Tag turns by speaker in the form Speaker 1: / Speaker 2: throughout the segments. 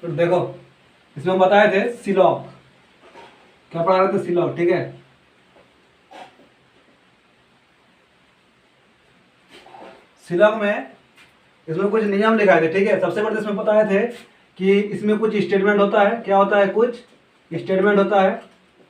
Speaker 1: तो देखो इसमें हम बताए थे सिलॉग, क्या पढ़ा रहे थे, सिलॉग, ठीक है। सिलॉग में इसमें कुछ नियम लिखाए थे, ठीक है। सबसे पहले इसमें बताए थे कि इसमें कुछ स्टेटमेंट होता है, क्या होता है, कुछ स्टेटमेंट होता है।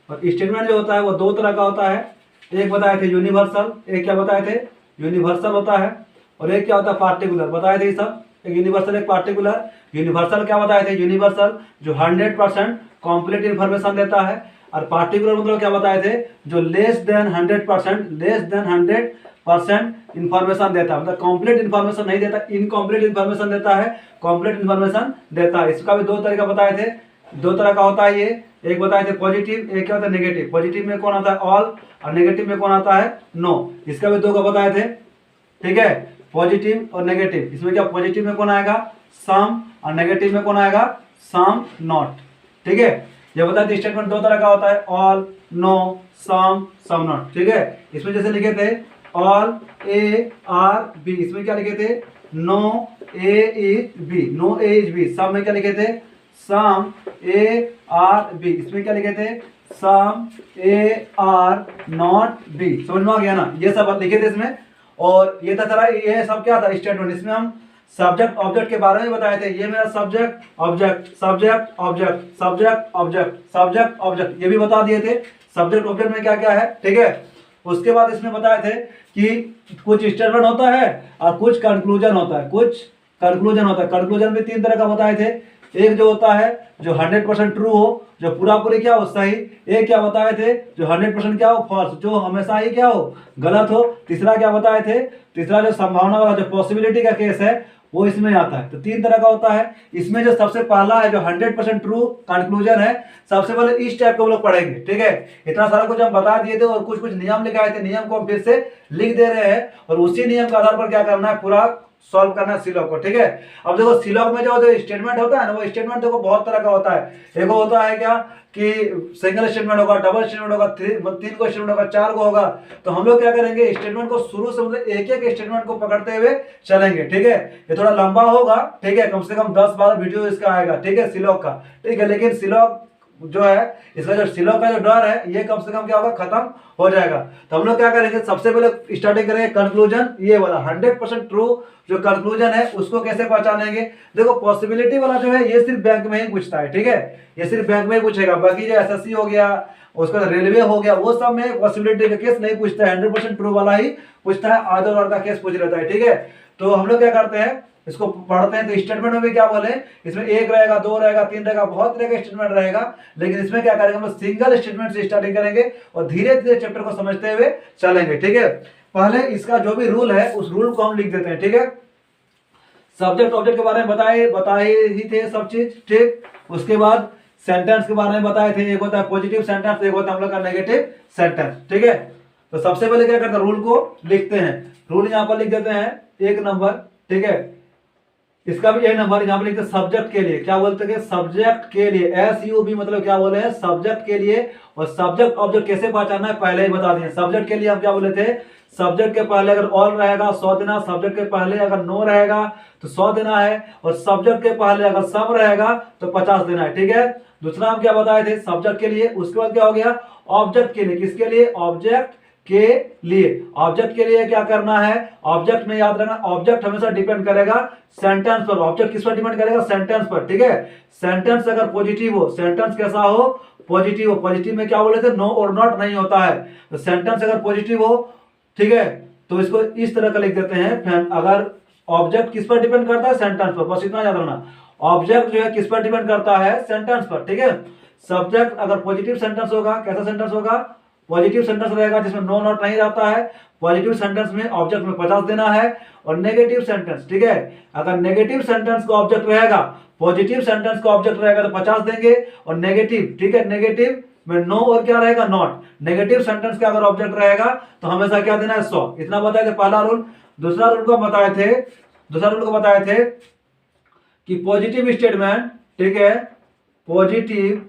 Speaker 1: और स्टेटमेंट जो होता है वो दो तरह का होता है। एक बताए थे यूनिवर्सल, एक क्या बताए थे, यूनिवर्सल होता है। और एक क्या होता है, पार्टिकुलर, बताए थे ये सब। एक यूनिवर्सल, एक पार्टिकुलर। यूनिवर्सल क्या बताए थे, यूनिवर्सल जो 100% कॉम्प्लीट इन्फॉर्मेशन देता है। और पार्टिकुलर मतलब क्या बताए थे, जो less than 100%, less than 100% information देता है, मतलब कंप्लीट इन्फॉर्मेशन नहीं देता, इनकम्प्लीट इन्फॉर्मेशन देता है, कंप्लीट इन्फॉर्मेशन देता है। इसका भी दो तरीका बताए थे, दो तरह का होता है ये। एक बताए थे पॉजिटिव, एक क्या होता है नेगेटिव। पॉजिटिव में कौन आता है, ऑल, और नेगेटिव में कौन आता है, नो। इसका भी दो का बताए थे, ठीक है, पॉजिटिव और नेगेटिव। इसमें क्या पॉजिटिव में कौन आएगा, सम, और नेगेटिव में कौन आएगा, सम नॉट, ठीक है। ये बताए थे स्टेटमेंट दो तरह का होता है, all, no, some, some not, ठीक है। इसमें जैसे लिखे थे ऑल ए आर बी, इसमें क्या लिखे थे, no A is B, no A is B. Some में क्या लिखे थे, सम ए आर बी, इसमें क्या लिखे थे, सम ए आर नॉट बी। समझ में आ गया ना, ये सब लिखे थे इसमें। और ये था सारा, ये सब क्या था, स्टेटमेंट। इसमें हम सब्जेक्ट ऑब्जेक्ट के बारे में बताए थे। ये मेरा subject object, subject object, subject object, subject object, ये भी बता दिए थे सब्जेक्ट ऑब्जेक्ट में क्या क्या है, ठीक है। उसके बाद इसमें बताए थे कि कुछ स्टेटमेंट होता है और कुछ कंक्लूजन होता है, कुछ कंक्लूजन होता है। कंक्लूजन में तीन तरह का बताए थे। एक जो होता है जो 100% ट्रू हो, जो पूरा पूरी क्या हो, सही। एक क्या बताए थे, जो 100% क्या हो, फॉल्स, जो हमेशा ही क्या हो, गलत हो। तीसरा क्या बताए थे, तीसरा जो संभावना वाला, जो पॉसिबिलिटी का केस है, वो इसमें आता है। तो तीन तरह का होता है। इसमें जो सबसे पहला है, जो 100% ट्रू कंक्लूजन है, सबसे पहले इस टाइप को हम लोग पढ़ेंगे, ठीक है। इतना सारा कुछ हम बता दिए थे और कुछ कुछ नियम लिखाए थे, नियम को हम फिर से लिख दे रहे हैं। और उसी नियम के आधार पर क्या करना है, पूरा सॉल्व करना है सिलॉग को, ठीक है। अब देखो सिलॉग में जो स्टेटमेंट होता है ना, वो स्टेटमेंट देखो बहुत तरह का होता है। एक होता है क्या कि सिंगल स्टेटमेंट होगा, डबल स्टेटमेंट होगा, तीन को स्टेटमेंट होगा, चार को होगा। तो हम लोग क्या करेंगे, स्टेटमेंट को शुरू से मतलब एक एक स्टेटमेंट को पकड़ते हुए चलेंगे, ठीक है। ये थोड़ा लंबा होगा, ठीक है, कम से कम 10-12 वीडियो इसका आएगा, ठीक है, सिलॉग का, ठीक है। लेकिन सिलॉग जो है, इसका जो सिलॉग का जो डर है, ये कम से कम क्या होगा, खत्म हो जाएगा। तो हम लोग क्या करेंगे, सबसे पहले स्टार्टिंग करेंगे कंक्लूजन, ये वाला 100% ट्रू जो कंक्लूजन है, उसको कैसे पहचानेंगे। देखो पॉसिबिलिटी वाला जो है, ये सिर्फ बैंक में ही पूछता है, ठीक है, ये सिर्फ बैंक में ही पूछेगा। बाकी जो एसएससी हो गया, उसका रेलवे हो गया, वो सब में पॉसिबिलिटी का केस नहीं पूछता है, 100% ट्रू वाला ही पूछता है, आदर और का केस पूछ लेता है, ठीक है। तो हम लोग क्या करते हैं, इसको पढ़ते हैं। तो स्टेटमेंट में भी क्या बोले, इसमें एक रहेगा, दो रहेगा, तीन रहेगा, बहुत तरह का स्टेटमेंट रहेगा। लेकिन इसमें क्या करेंगे, हम लोग सिंगल स्टेटमेंट से स्टार्टिंग करेंगे और धीरे धीरे चैप्टर को समझते हुए चलेंगे, ठीक है। पहले इसका जो भी रूल है, उस रूल को हम लिख देते हैं, ठीक है। सब्जेक्ट ऑब्जेक्ट के बारे में बताए ही थे सब चीज, ठीक। उसके बाद सेंटेंस के बारे में बताए थे, एक होता है पॉजिटिव सेंटेंस, एक होता है हम लोग का नेगेटिव सेंटेंस, ठीक है। तो सबसे पहले क्या करते हैं, रूल को लिखते हैं। रूल यहाँ पर लिख देते हैं 1 नंबर, ठीक है। इसका भी 1 नंबर यहाँ पर लिखते हैं सब्जेक्ट के लिए, क्या बोलते हैं, सब्जेक्ट के लिए, SUB मतलब क्या बोले हैं, सब्जेक्ट के लिए। और सब्जेक्ट ऑब्जेक्ट कैसे पहचानना है पहले ही बता दिए। सब्जेक्ट के लिए हम क्या बोले थे, सब्जेक्ट के पहले अगर ऑल रहेगा 100 देना, सब्जेक्ट के पहले अगर नो रहेगा तो 100 देना है, और सब्जेक्ट के पहले अगर सम रहेगा तो 50 देना है, ठीक है। दूसरा हम क्या बताए थे, सब्जेक्ट के लिए। उसके बाद क्या हो गया, ऑब्जेक्ट के लिए, किसके लिए, ऑब्जेक्ट के लिए। ऑब्जेक्ट के लिए क्या करना है, ऑब्जेक्ट में याद रखना, ऑब्जेक्ट हमेशा डिपेंड करेगा सेंटेंस पर। ऑब्जेक्ट किस पर डिपेंड करेगा, सेंटेंस पर, ठीक है। सेंटेंस अगर पॉजिटिव हो, सेंटेंस कैसा हो, पॉजिटिव हो। पॉजिटिव में क्या बोले थे, नो और नॉट नहीं होता है। तो सेंटेंस अगर पॉजिटिव हो, ठीक है, तो इसको इस तरह का लिख देते हैं। अगर ऑब्जेक्ट किस पर डिपेंड करता है, सेंटेंस पर, बस इतना याद रखना। ऑब्जेक्ट जो है किस पर डिपेंड करता है, सेंटेंस पर, ठीक है। सब्जेक्ट अगर पॉजिटिव सेंटेंस होगा, कैसा सेंटेंस होगा, पॉजिटिव सेंटेंस रहेगा जिसमें नो नॉट नहीं रहता है। पॉजिटिव सेंटेंस में ऑब्जेक्ट में 50 देना है। और नेगेटिव सेंटेंस, ठीक है, अगर नेगेटिव सेंटेंस का ऑब्जेक्ट रहेगा, पॉजिटिव सेंटेंस का ऑब्जेक्ट रहेगा तो 50 देंगे। और नेगेटिव, ठीक है, नेगेटिव में नो और क्या रहेगा, नॉट। नेगेटिव सेंटेंस का अगर ऑब्जेक्ट रहेगा तो हमेशा क्या देना है, 100। इतना बताए थे पहला रूल। दूसरा रूल को बताए थे कि पॉजिटिव स्टेटमेंट, ठीक है, पॉजिटिव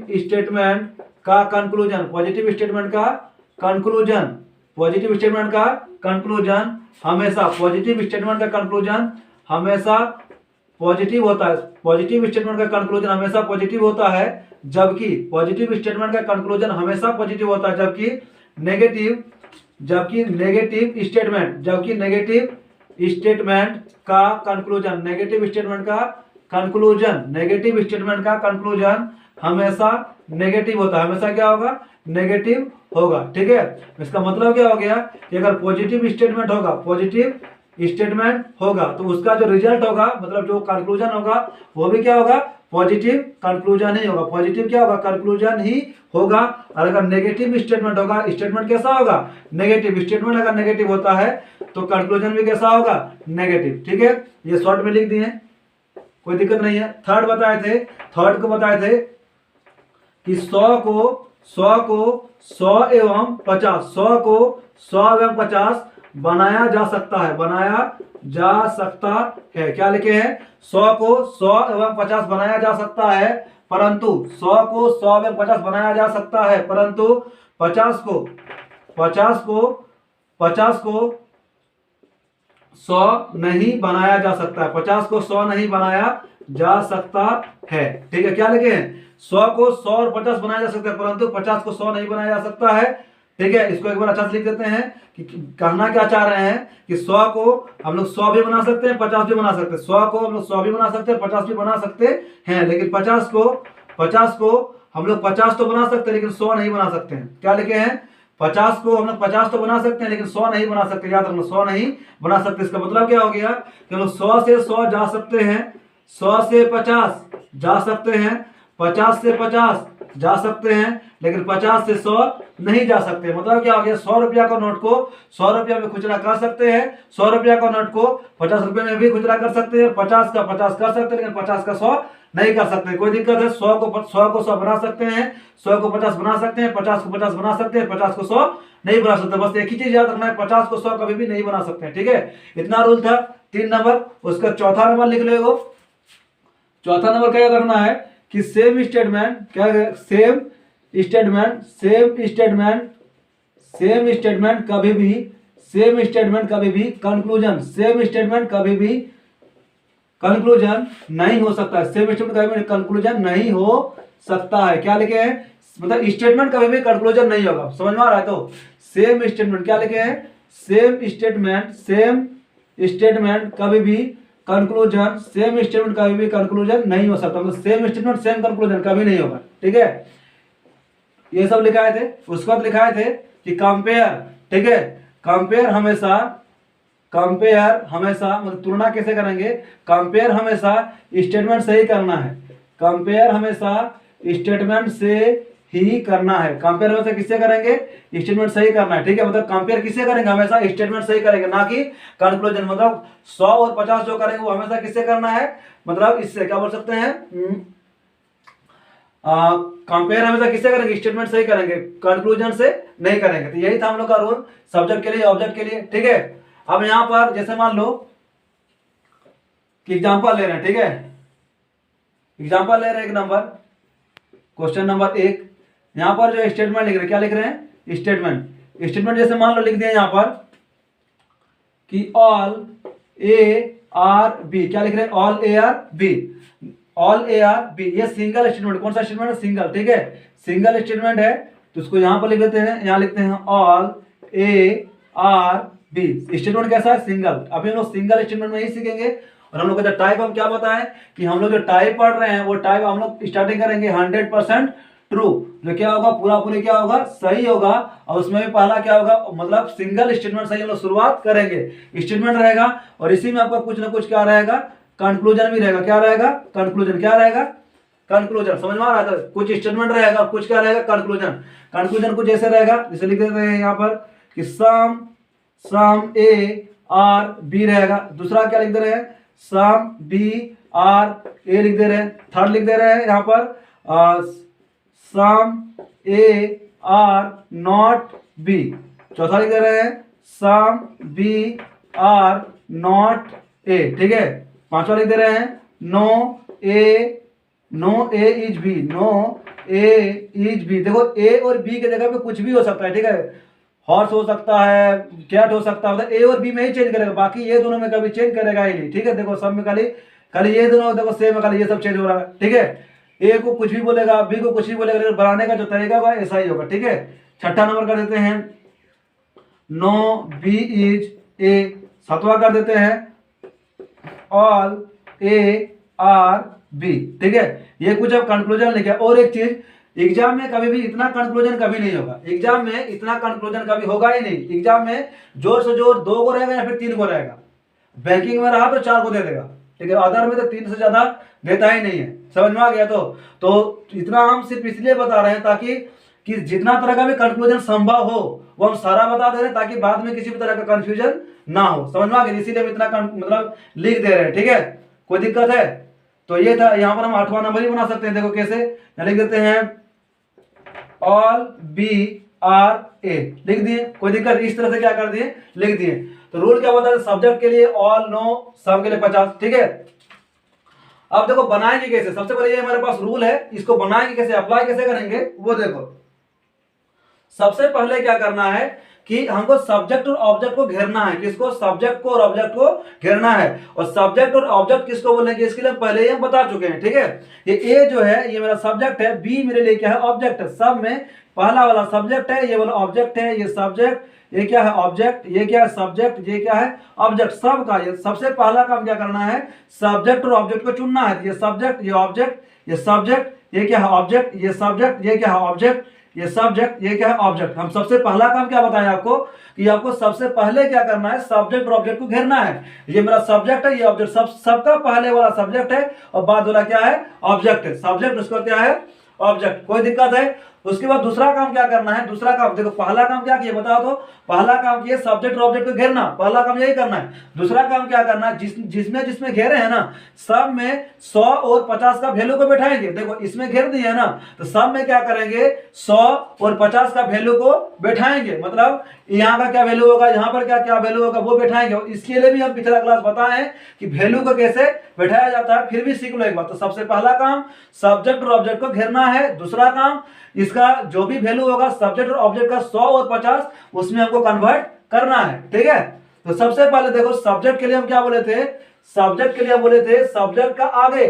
Speaker 1: स्टेटमेंट का कंक्लूजन, पॉजिटिव स्टेटमेंट का कंक्लूजन हमेशा, पॉजिटिव स्टेटमेंट का कंक्लूजन हमेशा पॉजिटिव होता है, पॉजिटिव स्टेटमेंट का कंक्लूजन हमेशा पॉजिटिव होता है, जबकि पॉजिटिव स्टेटमेंट का कंक्लूजन हमेशा पॉजिटिव होता है, नेगेटिव स्टेटमेंट का कंक्लूजन हमेशा नेगेटिव होता है, हमेशा क्या होगा, नेगेटिव होगा। ठीक है, इसका मतलब क्या हो गया कि अगर पॉजिटिव स्टेटमेंट होगा तो उसका जो रिजल्ट होगा, मतलब जो कंक्लूजन होगा, वो भी क्या होगा, पॉजिटिव कंक्लूजन ही होगा। पॉजिटिव क्या होगा, कंक्लूजन ही होगा। और अगर नेगेटिव स्टेटमेंट होगा, स्टेटमेंट कैसा होगा, नेगेटिव। स्टेटमेंट अगर नेगेटिव होता है तो कंक्लूजन भी कैसा होगा, नेगेटिव। ठीक है, ये शॉर्ट में लिख दिए, कोई दिक्कत नहीं है। थर्ड को बताए थे कि 100 को 100 एवं 50 बनाया जा सकता है, क्या लिखे हैं, 100 को 100 एवं 50 बनाया जा सकता है, परंतु 100 को 100 एवं 50 बनाया जा सकता है, परंतु 50 को 100 नहीं बनाया जा सकता है, 50 को 100 नहीं बनाया जा सकता है। ठीक है, क्या लिखे हैं, 100 को 100 और 50 बनाया जा सकता है, परंतु 50 को 100 नहीं बनाया जा सकता है। ठीक है, इसको एक बार अच्छा से लिख देते हैं कि कहना क्या चाह रहे हैं कि 100 को हम लोग 100 भी बना सकते हैं, 50 भी बना सकते हैं। 100 को हम लोग 100 भी बना सकते हैं, 50 भी बना सकते हैं, लेकिन 50 को हम लोग 50 तो बना सकते हैं, लेकिन 100 नहीं बना सकते हैं। क्या लिखे हैं, 50 को हम लोग 50 तो बना सकते हैं, लेकिन 100 नहीं बना सकते। याद रखना, 100 नहीं बना सकते। इसका मतलब क्या हो गया कि हम लोग 100 से 100 जा सकते हैं, 100 से 50 जा सकते हैं, 50 से 50 जा सकते हैं, लेकिन 50 से 100 नहीं जा सकते। मतलब क्या हो गया, 100 रुपया का नोट को 100 रुपया में खुचरा कर सकते हैं, 100 रुपया का नोट को 50 रुपये में भी खुचरा कर सकते हैं, 50 का 50 कर सकते हैं, लेकिन 50 का 100 नहीं कर सकते। कोई दिक्कत है, 100 को 100 बना सकते हैं, 100 को 50 बना सकते हैं, 50 को 50 बना सकते हैं, 50 को 100 नहीं बना सकते। बस एक ही चीज याद रखना है, 50 को 100 कभी भी नहीं बना सकते हैं। ठीक है, इतना रूल था। 3 नंबर, उसका चौथा नंबर लिख लो। चौथा नंबर क्या करना है कि सेम स्टेटमेंट कंक्लूजन नहीं हो सकता है। सेम स्टेटमेंट कभी भी कंक्लूजन नहीं हो सकता है। क्या लिखे हैं, मतलब स्टेटमेंट कभी भी कंक्लूजन नहीं होगा। समझ में आ रहा है, तो सेम स्टेटमेंट क्या लिखे हैं, सेम स्टेटमेंट कभी भी कंक्लूजन नहीं हो सकता। मतलब सेम स्टेटमेंट सेम कंक्लूजन कभी नहीं होगा। ठीक है, ये सब लिखाए थे। उसके बाद लिखाए थे कि कंपेयर। ठीक है, कंपेयर हमेशा मतलब तुलना कैसे करेंगे, कंपेयर हमेशा स्टेटमेंट से ही करना है, कंपेयर हमेशा स्टेटमेंट से ही करना है। कंपेयर हमेशा किससे करेंगे, स्टेटमेंट सही करना है। ठीक है, मतलब कंपेयर किससे करेंगे, हमेशा स्टेटमेंट सही करेंगे, ना कि कंक्लूजन। मतलब 100 और 50 जो करेंगे वो हमेशा किससे करना है, मतलब इससे क्या बोल सकते हैं, कंपेयर हमेशा किससे करेंगे, स्टेटमेंट सही करेंगे, कंक्लूजन से नहीं करेंगे। तो यही था हम लोग का रूल सब्जेक्ट के लिए, ऑब्जेक्ट के लिए। ठीक है, अब यहां पर जैसे मान लो कि एग्जांपल ले रहे हैं। ठीक है, एग्जांपल ले रहे हैं, एक नंबर, क्वेश्चन नंबर 1। यहां पर जो स्टेटमेंट लिख रहे हैं, क्या लिख रहे हैं, स्टेटमेंट जैसे मान लो लिख दिया यहां पर कि ऑल ए आर बी। क्या लिख रहे हैं, all a are b, all a are b. ये सिंगल स्टेटमेंट, कौन सा स्टेटमेंट है, सिंगल। ठीक है, सिंगल स्टेटमेंट है, तो उसको यहां पर लिख देते हैं, यहां लिखते हैं all a are b. Statement कैसा है, सिंगल। अभी हम लोग सिंगल स्टेटमेंट में ही सीखेंगे। और हम लोग का टाइप हम क्या बताएं कि हम लोग जो टाइप पढ़ रहे हैं वो टाइप हम लोग स्टार्टिंग करेंगे 100% ट्रू, जो क्या होगा, पूरा पूरी क्या होगा, सही होगा। और उसमें भी पहला क्या होगा, मतलब सिंगल स्टेटमेंट से हम लोग शुरुआत करेंगे। स्टेटमेंट रहेगा और इसी में आपका कुछ ना कुछ क्या रहेगा, कंक्लूजन भी रहेगा। क्या रहेगा, कंक्लूजन। क्या रहेगा, कंक्लूजन। समझ में आ रहा है, कुछ स्टेटमेंट रहेगा, कुछ क्या रहेगा, कंक्लूजन कुछ ऐसे रहेगा, जैसे लिख देते हैं यहाँ पर कि सम ए आर बी रहेगा। दूसरा क्या लिख दे रहे हैं, सम बी आर ए लिख दे रहे हैं। थर्ड लिख दे रहे हैं यहाँ पर some A are not b. चौथा लिख दे रहे हैं some B are not a. ठीक है, पांचवा लिख दे रहे हैं no A is B, no A is b. देखो ए और बी के जगह पे कुछ भी हो सकता है। ठीक है, हॉर्स हो सकता है, कैट हो सकता है, मतलब ए और बी में ही चेंज करेगा, बाकी ये दोनों में कभी चेंज करेगा ही नहीं। ठीक है, देखो सब में खाली खाली ये दोनों देखो सेम है, खाली ये सब चेंज हो रहा है, ठीक है। ए को कुछ भी बोलेगा, बी को कुछ भी बोलेगा, लेकिन बनाने का जो तरीका होगा ऐसा ही होगा, ठीक है। छठा नंबर कर देते हैं नो बी इज ए। सातवां कर देते हैं ऑल ए आर बी, ठीक है। ये कुछ अब कंक्लूजन लिखा। और एक चीज, एग्जाम में कभी भी इतना कंक्लूजन कभी नहीं होगा, एग्जाम में इतना कंक्लूजन कभी होगा ही नहीं। एग्जाम में जोर से जोर 2 को रहेगा या फिर 3 को रहेगा। बैंकिंग में रहा तो 4 को दे देगा, ठीक है। अदर में तो 3 से ज्यादा देता ही नहीं है, समझ में आ गया। तो इतना हम सिर्फ इसलिए बता रहे हैं ताकि कि जितना तरह का भी कंक्लूजन संभव हो वो हम सारा बता दे रहे हैं, ताकि बाद में किसी भी तरह का कंफ्यूजन ना हो, समझ में आ गया। इसीलिए हम इतना मतलब लिख दे रहे हैं, ठीक है। कोई दिक्कत है तो ये था। यहाँ पर हम 8वां नंबर ही बना सकते हैं, देखो कैसे लिख देते हैं ऑल बी आर ए, लिख दिए, कोई दिक्कत। इस तरह से क्या कर दिए, लिख दिए। तो रूल क्या होता है, सब्जेक्ट के लिए ऑल, नो, सम के लिए 50, ठीक है। अब देखो बनाएंगे कैसे। सबसे पहले ये हमारे पास रूल है, इसको बनाएंगे कैसे, अप्लाई कैसे करेंगे वो देखो। सबसे पहले क्या करना है कि हमको सब्जेक्ट और ऑब्जेक्ट को घेरना है। किसको, सब्जेक्ट को और ऑब्जेक्ट को घेरना है। और सब्जेक्ट और ऑब्जेक्ट किसको बोलेंगे इसके लिए पहले ही हम बता चुके हैं, ठीक है। ये ए जो है ये मेरा सब्जेक्ट है, बी मेरे लिए क्या है, ऑब्जेक्ट है। सब में पहला वाला सब्जेक्ट है, ये वाला ऑब्जेक्ट है, ये सब्जेक्ट, ये क्या है ऑब्जेक्ट, ये क्या है सब्जेक्ट, ये क्या है ऑब्जेक्ट। सब का ये सबसे पहला काम क्या करना है, सब्जेक्ट और ऑब्जेक्ट को चुनना है। ये सब्जेक्ट, ये ऑब्जेक्ट, ये सब्जेक्ट, ये क्या है ऑब्जेक्ट, ये सब्जेक्ट, ये क्या है ऑब्जेक्ट, ये सब्जेक्ट, ये क्या है ऑब्जेक्ट। हम सबसे पहला काम क्या बताएं आपको कि आपको सबसे पहले क्या करना है, सब्जेक्ट और ऑब्जेक्ट को घेरना है। ये मेरा सब्जेक्ट है, ये ऑब्जेक्ट, सबका पहले वाला सब्जेक्ट है और बाद वाला क्या है, ऑब्जेक्ट है। सब्जेक्ट उसका क्या है, ऑब्जेक्ट। कोई दिक्कत है। उसके बाद दूसरा काम क्या करना है, दूसरा काम देखो, पहला काम क्या किया बताओ तो, पहला काम किया सब्जेक्ट और ऑब्जेक्ट को घेरना, पहला काम यही करना है। दूसरा काम क्या करना है, जिसमें घेरे हैं ना, सब में 100 और 50 का वैल्यू को बैठाएंगे। देखो इसमें घेर दिए है ना, तो सब में क्या करेंगे, 100 और 50 का वैल्यू को बैठाएंगे। मतलब यहाँ का क्या वैल्यू होगा, यहाँ पर क्या क्या वैल्यू होगा वो बैठाएंगे। और इसके लिए भी हम पिछला क्लास बताए कि वैल्यू को कैसे बैठाया जाता है, फिर भी सीख लो एक बार। तो सबसे पहला काम सब्जेक्ट और ऑब्जेक्ट को घेरना है। दूसरा काम इसका जो भी वैल्यू होगा सब्जेक्ट और ऑब्जेक्ट का 100 और 50 उसमें हमको कन्वर्ट करना है, ठीक है। तो सबसे पहले देखो सब्जेक्ट के लिए हम क्या बोले थे, सब्जेक्ट के लिए बोले थे सब्जेक्ट का आगे,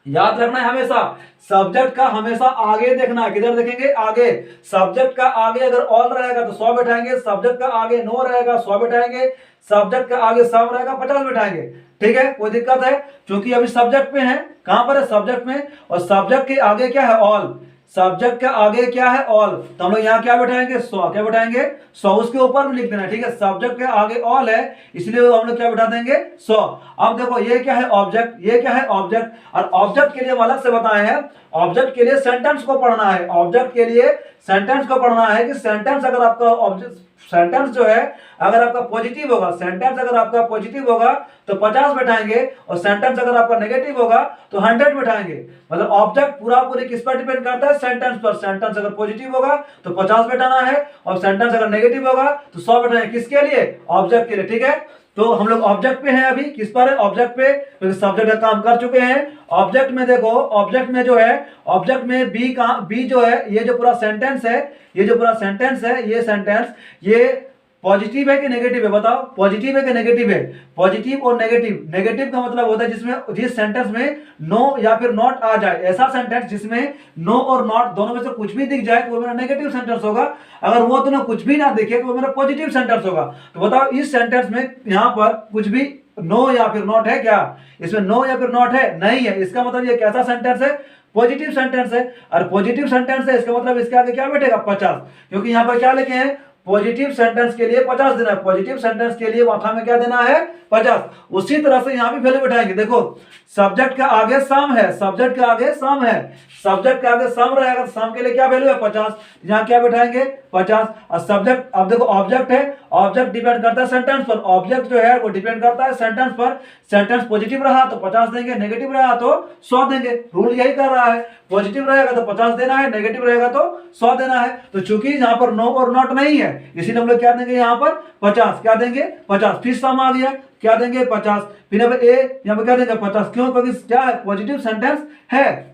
Speaker 1: याद रखना है हमेशा, सब्जेक्ट का हमेशा आगे देखना है। किधर देखेंगे, आगे। सब्जेक्ट का आगे अगर ऑल रहेगा तो 100 बैठाएंगे, सब्जेक्ट का आगे नो रहेगा 100 बैठाएंगे, सब्जेक्ट का आगे सम रहेगा 50 बैठाएंगे, ठीक है। कोई दिक्कत है, क्योंकि अभी सब्जेक्ट में है, कहां पर है, सब्जेक्ट में। और सब्जेक्ट के आगे क्या है, ऑल। सब्जेक्ट का आगे क्या है, ऑल। तो हम लोग यहाँ क्या बैठाएंगे, 100, क्या बैठाएंगे 100, उसके ऊपर में लिख देना, ठीक है। सब्जेक्ट के आगे ऑल है इसलिए हम लोग क्या बैठा देंगे 100। अब देखो ये क्या है ऑब्जेक्ट, ये क्या है ऑब्जेक्ट। और ऑब्जेक्ट के लिए हम अलग से बताए हैं, ऑब्जेक्ट के लिए सेंटेंस को पढ़ना है। ऑब्जेक्ट के लिए सेंटेंस को पढ़ना है कि सेंटेंस अगर आपका ऑब्जेक्ट, सेंटेंस जो है अगर आपका पॉजिटिव होगा, सेंटेंस अगर आपका पॉजिटिव होगा तो 50 बैठाएंगे, और सेंटेंस अगर आपका नेगेटिव होगा तो 100 बैठाएंगे। मतलब ऑब्जेक्ट पूरा पूरी किस पर डिपेंड करता है, सेंटेंस पर। सेंटेंस अगर पॉजिटिव होगा तो 50 बैठाना है, और सेंटेंस अगर नेगेटिव होगा तो 100 बैठाना है। किसके लिए, ऑब्जेक्ट के लिए, ठीक है। तो हम लोग ऑब्जेक्ट पे हैं अभी, किस पर है, ऑब्जेक्ट पे, क्योंकि सब्जेक्ट का काम कर चुके हैं। ऑब्जेक्ट में देखो, ऑब्जेक्ट में जो है, ऑब्जेक्ट में बी जो है, ये जो पूरा सेंटेंस है, ये जो पूरा सेंटेंस है, ये सेंटेंस ये पॉजिटिव है कि नेगेटिव है, बताओ। पॉजिटिव है कि नेगेटिव है, पॉजिटिव और नेगेटिव। नेगेटिव का मतलब होता है जिसमें, जिस सेंटेंस में नो या फिर नॉट आ जाए, ऐसा सेंटेंस जिसमें नो और नॉट दोनों में से कुछ भी दिख जाए तो वो मेरा नेगेटिव सेंटेंस होगा। अगर वो दोनों कुछ भी ना दिखे तो वो मेरा पॉजिटिव सेंटेंस होगा। तो बताओ इस सेंटेंस में यहाँ पर कुछ भी नो या फिर नॉट है क्या, इसमें नो या फिर नॉट है, नहीं है। इसका मतलब ये कैसा सेंटेंस है, पॉजिटिव सेंटेंस है। और पॉजिटिव सेंटेंस है इसका मतलब इसके आगे क्या बैठेगा, 50, क्योंकि यहाँ पर क्या लिखे हैं, पॉजिटिव सेंटेंस के लिए 50 देना है। पॉजिटिव सेंटेंस के लिए माथा में क्या देना है, 50। उसी तरह से यहां भी वैल्यू बैठाएंगे। देखो सब्जेक्ट का आगे सम है, सब्जेक्ट के आगे सम है, सब्जेक्ट के आगे सम रहेगा तो सम के लिए क्या वैल्यू है, 50। यहां क्या बैठाएंगे, 50। और सब्जेक्ट, अब देखो ऑब्जेक्ट है, ऑब्जेक्ट डिपेंड करता है सेंटेंस पर। ऑब्जेक्ट जो है वो डिपेंड करता है सेंटेंस पर। सेंटेंस पॉजिटिव रहा तो 50 देंगे, नेगेटिव रहा तो 100 देंगे। रूल यही कर रहा है, पॉजिटिव रहेगा तो 50 देना है, नेगेटिव रहेगा तो 100 देना है। तो चूंकि यहाँ पर नो और नॉट नहीं है इसीलिए हम लोग क्या देंगे, यहाँ पर 50, क्या देंगे 50। फिर सम आ गया, क्या देंगे 50। फिर अब ए यहाँ पर क्या देंगे 50, क्यों, क्योंकि क्या है, पॉजिटिव सेंटेंस है।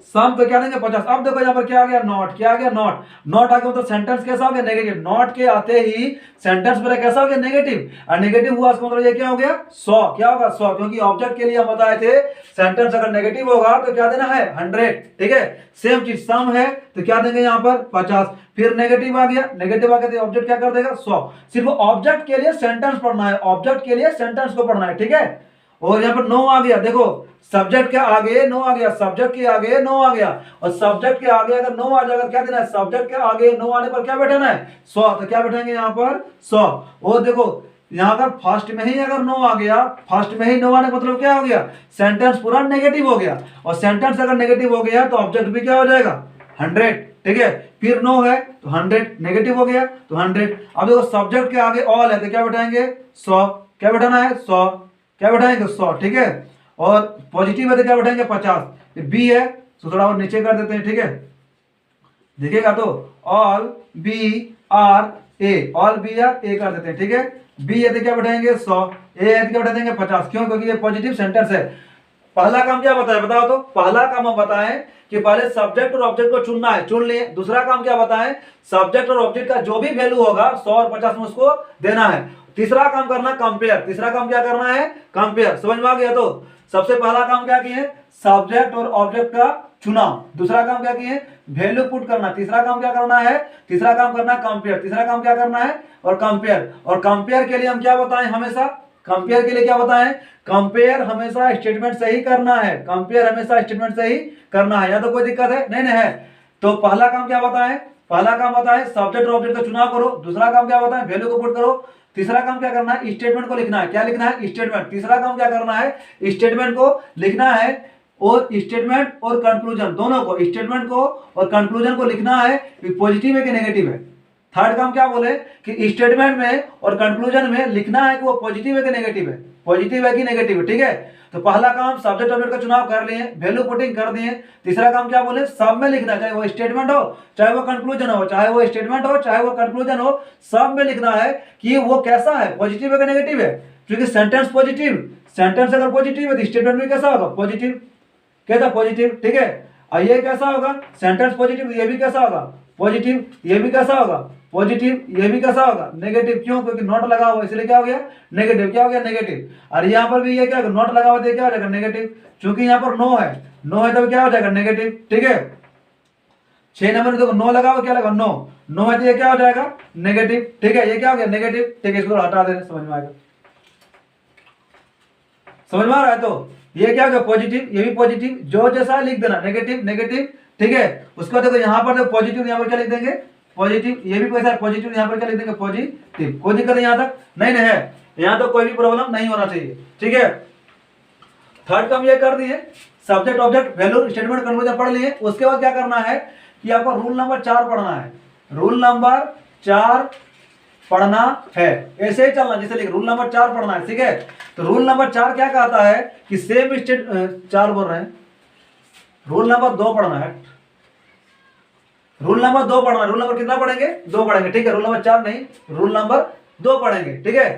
Speaker 1: सम तो क्या देंगे 50। अब देखो यहाँ पर क्या आ गया, नॉट। क्या आ गया, नॉट। नॉट आ गया मतलब सेंटेंस कैसा हो गया, नेगेटिव। नॉट के आते ही सेंटेंस पर कैसा हो गया, नेगेटिव। और नेगेटिव हुआ इसका मतलब ये क्या हो गया, 100। क्या होगा, 100, क्योंकि ऑब्जेक्ट के लिए हम बताए थे सेंटेंस अगर नेगेटिव होगा तो क्या देना है, 100। ठीक है, सेम चीज सम है तो क्या देंगे यहाँ पर 50। फिर नेगेटिव आ गया, नेगेटिव आ गया तो ऑब्जेक्ट क्या कर देगा, 100। सिर्फ ऑब्जेक्ट के लिए सेंटेंस पढ़ना है, ऑब्जेक्ट के लिए सेंटेंस को पढ़ना है। ठीक है, और यहाँ पर 9 आ गया, देखो सब्जेक्ट के आगे 9 आ गया, सब्जेक्ट के आगे 9 आ गया, और सब्जेक्ट के आगे अगर 9 आ जाएगा क्या देना है, सब्जेक्ट के आगे 9 आने पर क्या बैठाना है, 100। तो क्या बैठाएंगे यहाँ पर 100। और देखो यहाँ पर फर्स्ट में ही अगर 9 आ गया, फर्स्ट में ही 9 आने का मतलब क्या हो गया, सेंटेंस पूरा नेगेटिव हो गया, और सेंटेंस अगर नेगेटिव हो गया तो ऑब्जेक्ट भी क्या हो जाएगा, 100। ठीक है, फिर 9 है तो 100, नेगेटिव हो गया तो 100। अब देखो सब्जेक्ट के आगे ऑल है तो क्या बैठाएंगे, 100। क्या बैठाना है, 100। क्या बैठाएंगे, 100। ठीक है, और पॉजिटिव है तो क्या बैठाएंगे, 50। बी है तो थोड़ा और नीचे कर देते हैं। ठीक है, देखिएगा तो all B are A, all B are A कर देते हैं। ठीक है, बी है तो क्या बैठाएंगे 100, ए है तो क्या बैठा देंगे 50। क्यों, क्योंकि ये पॉजिटिव सेंटेंस है। पहला काम क्या बताया, बताओ तो। पहला काम हम बताएं कि पहले सब्जेक्ट और ऑब्जेक्ट को चुनना है, चुन लिए। दूसरा काम क्या बताएं, सब्जेक्ट और ऑब्जेक्ट का जो भी वैल्यू होगा 100 और 50 में उसको देना है। तीसरा काम करना कंपेयर। तीसरा काम क्या करना है, कंपेयर। समझ में आ गया तो सबसे पहला काम क्या किए, सब्जेक्ट और ऑब्जेक्ट का चुनाव। दूसरा काम क्या किए, वैल्यू पुट करना। तीसरा काम क्या करना है, तीसरा काम करना कंपेयर। तीसरा काम क्या करना है, और कंपेयर। और कंपेयर के लिए हम क्या बताएं, हमेशा कंपेयर के लिए क्या बताएं, कंपेयर हमेशा स्टेटमेंट से ही करना है। कंपेयर हमेशा स्टेटमेंट से ही करना है, या तो कोई दिक्कत है, नहीं है। तो पहला काम क्या बताएं, पहला काम बताएं सब्जेक्ट और ऑब्जेक्ट का चुनाव करो। दूसरा काम क्या बताएं, वैल्यू को पुट करो। तीसरा काम क्या करना है, स्टेटमेंट को लिखना है। क्या लिखना है, स्टेटमेंट। तीसरा काम क्या करना है, स्टेटमेंट को लिखना है, और स्टेटमेंट और कंक्लूजन दोनों को, स्टेटमेंट को और कंक्लूजन को लिखना है पॉजिटिव है कि नेगेटिव है। थर्ड काम क्या बोले कि स्टेटमेंट में और कंक्लूजन में लिखना है कि वो पॉजिटिव है कि नेगेटिव है, पॉजिटिव है कि नेगेटिव है। ठीक है, तो पहला काम सब्जेक्ट ऑब्जेक्ट का चुनाव कर लिए, वैल्यू पुटिंग कर दिए। तीसरा काम क्या बोले, सब में लिखना है, चाहे वो स्टेटमेंट हो चाहे वो कंक्लूजन हो, चाहे वो स्टेटमेंट हो चाहे वो कंक्लूजन हो, सब में लिखना है कि वो कैसा है, पॉजिटिव है कि नेगेटिव है। क्योंकि सेंटेंस पॉजिटिव, सेंटेंस अगर पॉजिटिव है तो स्टेटमेंट भी कैसा होगा, पॉजिटिव। कैसा, पॉजिटिव। ठीक है, और ये कैसा होगा, सेंटेंस पॉजिटिव, ये भी कैसा होगा, पॉजिटिव। ये भी कैसा होगा, पॉजिटिव। ये भी कैसा होगा, नेगेटिव। क्यों, क्योंकि नॉट लगा हुआ इसलिए क्या हो गया, नेगेटिव। क्या हो गया, नेगेटिव। और यहाँ पर भी ये क्या, नॉट लगा हुआ तो क्या हो जाएगा, नेगेटिव। क्योंकि यहाँ पर नो है, नो है तो क्या हो जाएगा, नेगेटिव। ठीक है, 6 नंबर में देखो नो लगा हुआ, क्या लगा, नो। नो है तो ये क्या हो जाएगा, नेगेटिव। ठीक है, ये क्या हो गया, नेगेटिव। ठीक है, इसको हटा देना, समझ में आएगा। समझ में आ रहा है, तो ये क्या हो गया, पॉजिटिव। ये भी पॉजिटिव, जो जैसा लिख देना, नेगेटिव नेगेटिव। ठीक है, उसको देखो यहाँ पर देखो पॉजिटिव, यहाँ पर क्या लिख देंगे, पॉजिटिव। ये भी कैसा है, पॉजिटिव, यहाँ पर क्या लिख देंगे, पॉजिटिव। कोई दिक्कत है यहाँ तक, नहीं है, यहाँ तो कोई भी प्रॉब्लम नहीं होना चाहिए। ठीक है, थर्ड काम ये कर दिए, subject object value statement conclusion पढ़ लिए। उसके बाद क्या करना है कि आपको रूल नंबर 4 पढ़ना है। रूल नंबर 4 पढ़ना है, ऐसे ही चलना जैसे लिख, रूल नंबर 4 पढ़ना है। ठीक है, तो रूल नंबर 4 क्या कहता है कि सेम स्टेट 4 बोल रहे हैं, रूल नंबर 2 पढ़ना है। रूल नंबर 2 पढ़ना है। रूल नंबर कितना पढ़ेंगे, 2 पढ़ेंगे। ठीक है, रूल नंबर 4 नहीं, रूल नंबर 2 पढ़ेंगे। ठीक है,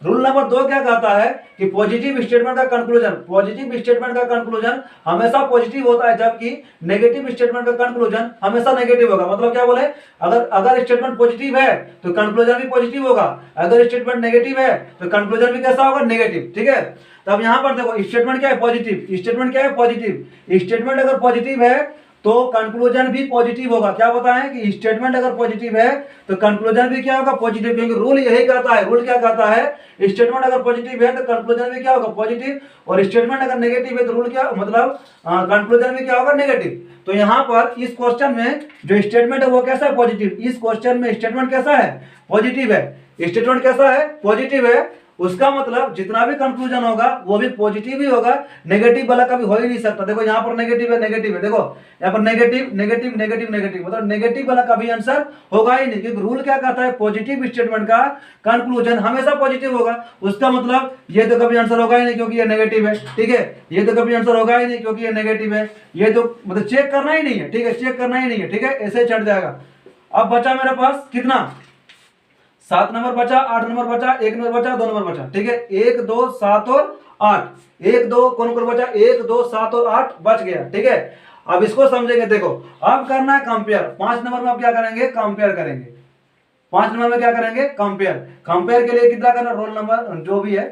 Speaker 1: रूल नंबर 2 क्या कहता है कि पॉजिटिव स्टेटमेंट का कंक्लूजन, पॉजिटिव स्टेटमेंट का कंक्लूजन हमेशा पॉजिटिव होता है, जबकि नेगेटिव स्टेटमेंट का कंक्लूजन हमेशा नेगेटिव होगा। मतलब क्या बोले, अगर स्टेटमेंट पॉजिटिव है तो कंक्लूजन भी पॉजिटिव होगा, अगर स्टेटमेंट नेगेटिव है तो कंक्लूजन भी कैसा होगा, नेगेटिव। ठीक है, तब यहां पर देखो स्टेटमेंट क्या है, पॉजिटिव। स्टेटमेंट क्या है, पॉजिटिव। स्टेटमेंट अगर पॉजिटिव है तो कंक्लूजन भी पॉजिटिव होगा। क्या बताएं कि स्टेटमेंट अगर पॉजिटिव है तो कंक्लूजन भी क्या होगा, पॉजिटिव। क्योंकि रूल यही कहता है, रूल क्या कहता है, स्टेटमेंट अगर पॉजिटिव है तो कंक्लूजन भी क्या होगा, पॉजिटिव। और स्टेटमेंट अगर नेगेटिव है तो रूल क्या मतलब कंक्लूजन भी क्या होगा, नेगेटिव। तो यहाँ पर इस क्वेश्चन में जो स्टेटमेंट है वो कैसा है, पॉजिटिव। इस क्वेश्चन में स्टेटमेंट कैसा है, पॉजिटिव है। स्टेटमेंट कैसा है, पॉजिटिव है। उसका मतलब जितना भी कंक्लूजन होगा वो भी पॉजिटिव ही होगा, नेगेटिव वाला कभी हो ही नहीं सकता। देखो यहाँ पर नेगेटिव है, नेगेटिव है, देखो यहाँ पर नेगेटिव नेगेटिव नेगेटिव नेगेटिव, मतलब नेगेटिव वाला कभी आंसर होगा ही नहीं। क्योंकि रूल क्या कहता है, पॉजिटिव स्टेटमेंट का कंक्लूजन हमेशा पॉजिटिव होगा। उसका मतलब ये तो कभी आंसर होगा ही नहीं क्योंकि ये नेगेटिव है। ठीक है, ये तो कभी आंसर होगा ही नहीं क्योंकि ये नेगेटिव है। ये तो मतलब चेक करना ही नहीं है। ठीक है, चेक करना ही नहीं है। ठीक है, ऐसे चढ़ जाएगा। अब बचा मेरे पास कितना, 7 नंबर बचा, 8 नंबर बचा, 1 नंबर बचा, 2 नंबर बचा। ठीक है, 1 2 7 और 8, 1 2 कौन कौन बचा, 1 2 7 और 8 बच गया। ठीक है, अब इसको समझेंगे। देखो अब करना है कंपेयर। 5 नंबर में आप क्या करेंगे, कंपेयर करेंगे। 5 नंबर में क्या करेंगे, कंपेयर। कंपेयर के लिए कितना करना, रोल नंबर जो भी है।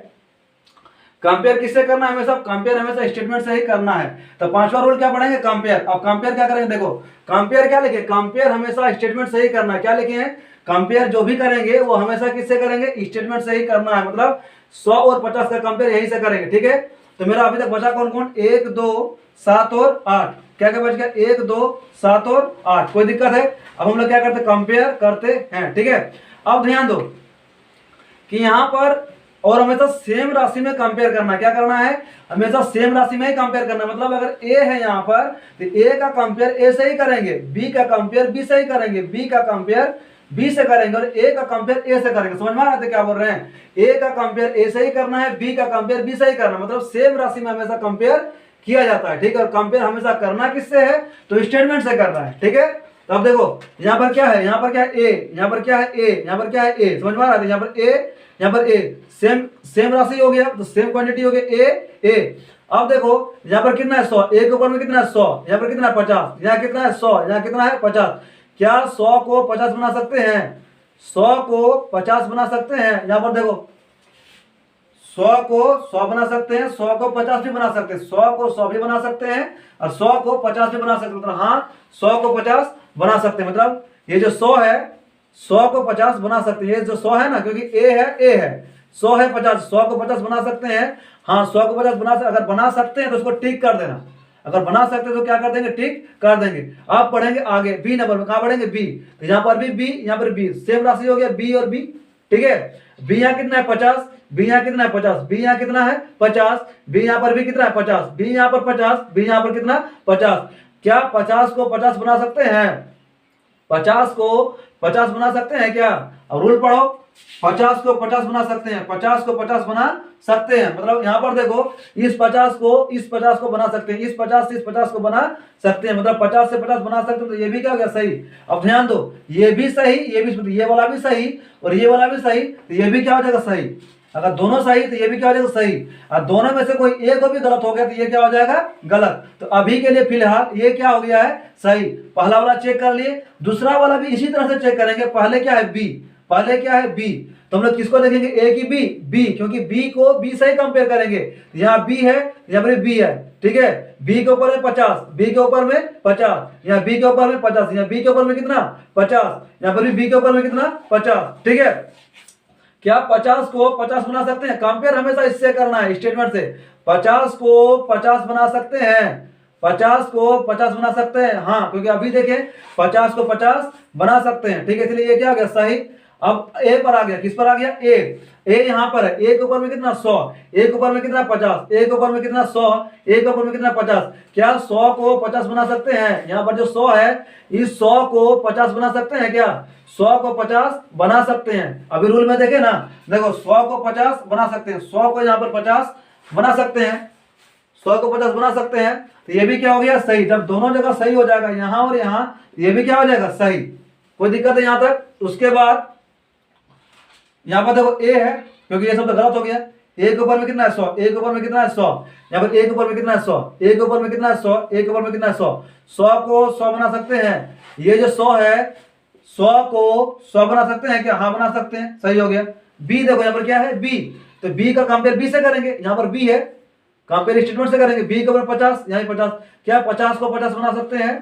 Speaker 1: कंपेयर किससे करना है, हमेशा कंपेयर हमेशा स्टेटमेंट से ही करना है। तो 5वां रूल क्या पढ़ेंगे, कंपेयर। अब कंपेयर क्या करेंगे, देखो कंपेयर क्या लिखे, कंपेयर हमेशा स्टेटमेंट से ही करना है। क्या लिखे हैं, कंपेयर जो भी करेंगे वो हमेशा किससे करेंगे, स्टेटमेंट से ही करना है। मतलब 100 और 50 का कंपेयर यही से करेंगे, ठीक है। तो मेरा अभी तक बचा कौन कौन, 1 2 7 और 8। क्या क्या बच गया, 1 2 7 और 8। कोई दिक्कत है। अब हम लोग क्या करते हैं, कंपेयर करते हैं, ठीक है। अब ध्यान दो कि यहां पर और हमेशा सेम राशि में कंपेयर करना। क्या करना है, हमेशा सेम राशि में ही कंपेयर करना। मतलब अगर ए है यहाँ पर तो ए का कंपेयर ए से ही करेंगे, बी का कंपेयर बी से ही करेंगे, बी का कंपेयर बी से करेंगे और ए का कंपेयर ए से करेंगे। समझ में आ रहा है क्या बोल रहे हैं, ए का कंपेयर ए से ही करना है, बी का कंपेयर बी से ही करना। मतलब सेम राशि में हमेशा कंपेयर किया जाता है, ठीक है। और कंपेयर हमेशा करना किससे है, तो स्टेटमेंट से करना है, ठीक है। तो अब देखो यहाँ पर क्या है, यहाँ पर क्या है ए, यहाँ पर क्या है ए, यहाँ पर क्या है ए। समझ में आ रहा है, यहाँ पर ए, यहाँ पर ए, सेम राशि हो गया, तो सेम क्वांटिटी हो गया ए। अब देखो यहाँ पर कितना है 100, ए के ऊपर में कितना है 100, यहाँ पर कितना है 50, यहाँ कितना है 100, यहाँ कितना है 50। क्या 100 को 50 बना सकते हैं, 100 को 50 बना सकते हैं। यहाँ पर देखो 100 को 100 बना सकते हैं, 100 को 50 भी बना सकते हैं, 100 को 100 भी बना सकते हैं और 100 को 50 भी बना सकते हैं। मतलब हाँ 100 को 50 बना सकते हैं। मतलब ये जो 100 है 100 को 50 बना सकते हैं। ये जो 100 है ना, क्योंकि ए है 100 है 50, 100 को 50 बना सकते हैं। हाँ 100 को 50 अगर बना सकते हैं तो उसको टिक कर देना। अगर बना सकते हैं तो क्या कर देंगे, टिक कर देंगे। अब पढ़ेंगे आगे बी नंबर में, कहां पढ़ेंगे, बी। तो यहाँ पर भी बी, यहाँ पर बी, सेम राशि हो गया बी और बी, ठीक है। बी यहाँ कितना है 50, बी यहाँ कितना है 50, बी यहाँ कितना है 50, बी यहाँ पर भी कितना है 50, बी यहाँ पर 50, बी यहाँ पर कितना 50। क्या 50 को 50 बना सकते हैं, 50 को 50 बना सकते हैं क्या। अब रूल पढ़ो, 50 को 50 बना सकते हैं, 50 को 50 बना सकते हैं। मतलब यहाँ पर देखो इस 50 को बना सकते हैं, इस 50 से इस 50 को बना सकते हैं। मतलब 50 से 50 बना सकते हैं। तो ये भी क्या हो गया, सही। अब ध्यान दो, ये भी सही, ये वाला भी सही और ये वाला भी सही, तो ये भी क्या हो जाएगा, सही। अगर दोनों सही तो ये भी क्या हो जाएगा, सही। और दोनों में से कोई एक भी गलत हो गया तो ये क्या हो जाएगा, गलत। तो अभी के लिए फिलहाल ये क्या हो गया है, सही। पहला वाला चेक कर लिए, दूसरा वाला भी इसी तरह से चेक करेंगे। पहले क्या है, बी, पहले क्या है बी, तो हम लोग किसको देखेंगे, ए की बी, क्योंकि बी को बी से ही कंपेयर करेंगे। यहाँ बी है, यहाँ पर बी है, ठीक है। बी के ऊपर में 50, बी के ऊपर में 50, यहाँ बी के ऊपर में 50, यहाँ बी के ऊपर में कितना 50, यहाँ पर भी बी के ऊपर में कितना 50, ठीक है। क्या 50 को 50 बना सकते हैं, कंपेयर हमेशा इससे करना है, स्टेटमेंट से। 50 को 50 बना सकते हैं, 50 को 50 बना सकते हैं, हाँ, क्योंकि अभी देखें 50 को 50 बना सकते हैं, ठीक है। इसलिए ये क्या हो गया, सही। अब ए पर आ गया, किस पर आ गया, ए यहाँ पर है, ए के ऊपर में कितना 100, ए के ऊपर में कितना 50, ए के ऊपर में कितना 100, ए के ऊपर में कितना 50। क्या 100 को 50 बना सकते हैं, यहाँ पर जो 100 है इस 100 को 50 बना सकते हैं क्या, 100 को 50 बना सकते हैं। अभी रूल में देखे ना, देखो 100 को 50 बना सकते हैं, 100 को यहाँ पर 50 बना सकते हैं, 100 को 50 बना सकते हैं। तो ये भी क्या हो गया, सही। जब दोनों जगह सही हो जाएगा, यहाँ और यहाँ, ये भी क्या हो जाएगा, सही। कोई दिक्कत है यहाँ तक। उसके बाद यहाँ पर देखो ए है, क्योंकि ये सब तो गलत हो गया। ए के ऊपर में कितना है 100, ए के ऊपर में कितना है 100, यहाँ पर ए के ऊपर में कितना है 100, ए के ऊपर में कितना है 100, ए के ऊपर में कितना है 100, 100 को 100 बना सकते हैं। ये जो 100 है 100 को 100 बना सकते हैं क्या, हाँ बना सकते हैं, सही हो गया। बी देखो यहाँ पर क्या है, बी, तो बी का कंपेयर बी से करेंगे, यहाँ पर बी है, कंपेयर स्टेटमेंट से करेंगे। बी के ऊपर 50, यहाँ 50, क्या 50 को 50 बना सकते हैं,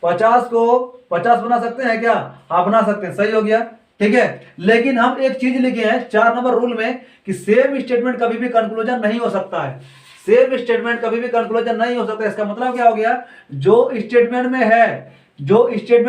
Speaker 1: 50 को 50 बना सकते हैं क्या, हाँ बना सकते हैं, सही हो गया, ठीक है। लेकिन हम एक चीज लिखे हैं 4 नंबर रूल में कि सेम स्टेटमेंट कभी भी कंक्लूजन नहीं हो सकता है, सेम स्टेटमेंट कभी भी कंक्लूजन नहीं हो सकता। इसका मतलब क्या हो गया, जो स्टेटमेंट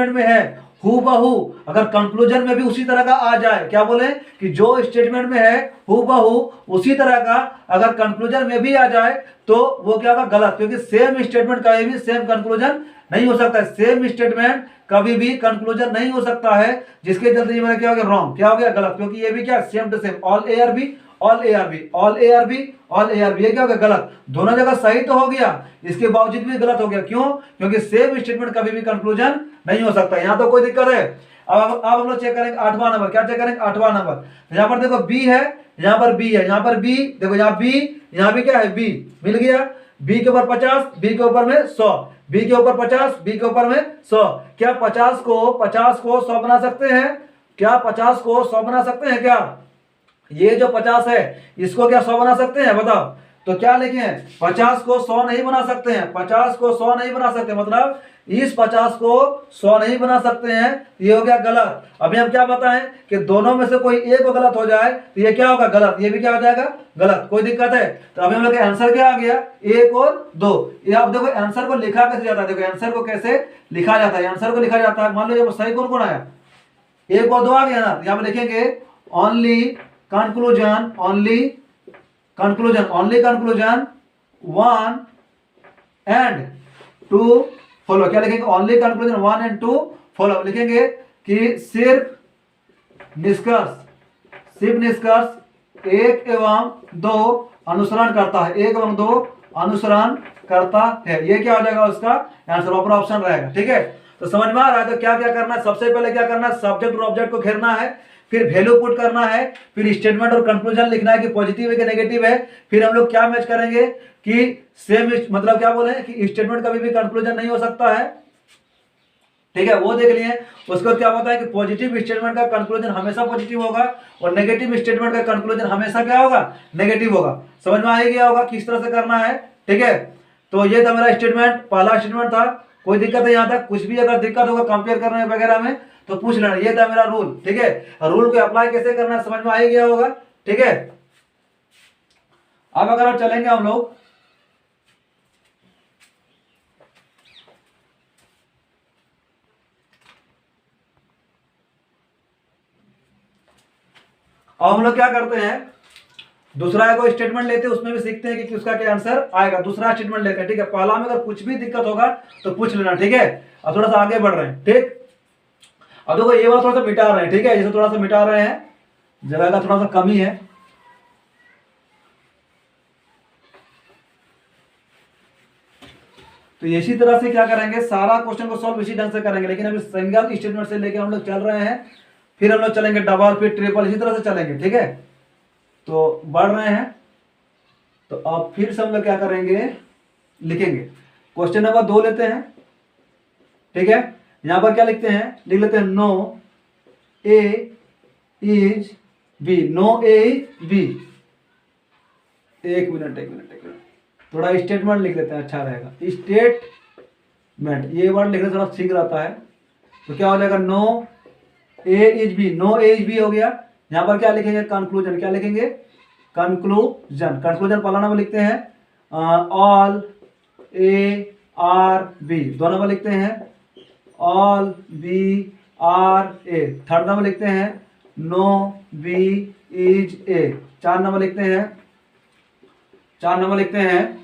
Speaker 1: में है हूबहू अगर कंक्लूजन में भी उसी तरह का आ जाए, क्या बोले कि जो स्टेटमेंट में है हूबहू उसी तरह का अगर कंक्लूजन में भी आ जाए तो वो क्या होगा, गलत। क्योंकि सेम स्टेटमेंट कभी भी सेम कंक्लूजन नहीं हो सकता है, सेम स्टेटमेंट कभी भी कंक्लूजन नहीं हो सकता है, जिसके चलते ये मेरा क्या हो गया, रॉन्ग, क्या हो गया, गलत। क्योंकि ये भी क्या same to same, all a are b, all a are b, all a are b, all a are b, ये क्या हो गया, गलत। दोनों जगह सही तो हो गया, इसके बावजूद भी गलत हो गया, क्यों, क्योंकि सेम स्टेटमेंट कभी भी कंक्लूजन नहीं हो सकता। यहाँ तो कोई दिक्कत है। अब हम लोग चेक करेंगे 8वां नंबर, क्या चेक करेंगे, 8वां नंबर। यहाँ पर देखो बी है, यहाँ पर बी है, यहाँ पर बी देखो, यहाँ बी, यहाँ भी क्या है बी, मिल गया। बी के ऊपर 50, बी के ऊपर में 100, बी के ऊपर 50, बी के ऊपर में 100। क्या 50 को 100 बना सकते हैं? क्या 50 को 100 बना सकते हैं क्या? ये जो 50 है इसको क्या 100 बना सकते हैं? बताओ। तो क्या लिखें? 50 को 100 नहीं बना सकते हैं, 50 को 100 नहीं बना सकते, मतलब इस 50 को 100 नहीं बना सकते हैं, ये हो गया गलत। अभी हम क्या बताएं कि दोनों में से कोई एक गलत हो जाए तो ये क्या होगा? गलत। ये भी क्या हो जाएगा? गलत। कोई दिक्कत है? तो अभी हम लोग का आंसर क्या आ गया? 1 और 2। ये आप देखो आंसर को लिखा कैसे जाता है, देखो आंसर को कैसे लिखा जाता है। आंसर को लिखा जाता है, मान लो ये सही कौन कौन आया? 1 और 2 आ गया ना, यहाँ पे लिखेंगे only conclusion, only conclusion 1 and 2 follow. क्या लिखेंगे? Only conclusion 1 and 2 follow. लिखेंगे कि सिर्फ निष्कर्ष 1 एवं 2 अनुसरण करता है, 1 एवं 2 अनुसरण करता है। ये क्या हो जाएगा? उसका आंसर प्रॉपर ऑप्शन रहेगा। ठीक है, तो समझ में आ रहा है? तो क्या क्या करना है? सबसे पहले क्या करना है? सब्जेक्ट और ऑब्जेक्ट को घेरना है, फिर वैल्यू पुट करना है, फिर स्टेटमेंट और कंक्लूजन लिखना है कि पॉजिटिव है कि नेगेटिव है। फिर हम लोग क्या मैच करेंगे कि सेम, मतलब क्या बोले कि स्टेटमेंट कभी भी कंक्लूजन नहीं हो सकता है। ठीक है, वो देख लिए। उसके बाद क्या होता है कि पॉजिटिव स्टेटमेंट का कंक्लूजन हमेशा पॉजिटिव होगा और नेगेटिव स्टेटमेंट का कंक्लूजन हमेशा क्या होगा? नेगेटिव होगा। समझ में आ गया होगा किस तरह से करना है। ठीक है, तो ये था मेरा स्टेटमेंट, पहला स्टेटमेंट था। कोई दिक्कत है यहाँ तक? कुछ भी अगर दिक्कत होगा कंपेयर करने वगैरह में तो पूछ लेना। ये था मेरा रूल। ठीक है, रूल को अप्लाई कैसे करना है समझ में आ ही गया होगा। ठीक है, अब अगर आप चलेंगे हम लोग अब हम लोग क्या करते हैं, दूसरा को स्टेटमेंट लेते हैं, उसमें भी सीखते हैं कि उसका क्या आंसर आएगा। दूसरा स्टेटमेंट लेते हैं। ठीक है, पहला में अगर कुछ भी दिक्कत होगा तो पूछ लेना। ठीक है, अब थोड़ा सा आगे बढ़ रहे हैं। ठीक, अब देखो ये वाला थोड़ा सा मिटा रहे हैं। ठीक है, जैसे थोड़ा सा मिटा रहे हैं, जगह का थोड़ा सा कमी है। तो इसी तरह से क्या करेंगे, सारा क्वेश्चन को सॉल्व इसी ढंग से करेंगे। लेकिन अभी सिंगल स्टेटमेंट से लेके हम लोग चल रहे हैं, फिर हम लोग चलेंगे डबल, फिर ट्रिपल, इसी तरह से चलेंगे। ठीक है, तो बढ़ रहे हैं। तो अब फिर से हम लोग क्या करेंगे, लिखेंगे। क्वेश्चन नंबर 2 लेते हैं। ठीक है, यहां पर क्या लिखते हैं? लिख लेते हैं no A is B, no A is b. एक मिनट, थोड़ा स्टेटमेंट लिख लेते हैं, अच्छा रहेगा। स्टेटमेंट, ये वर्ड लिखने थोड़ा ठीक रहता है। तो क्या हो जाएगा? No A is B, no A is b हो गया। यहां पर क्या लिखेंगे? कंक्लूजन। क्या लिखेंगे? कंक्लूजन पहला नंबर लिखते हैं ऑल ए आर बी, दो नंबर लिखते हैं all B are a, third number लिखते हैं no b is a, 4 number लिखते हैं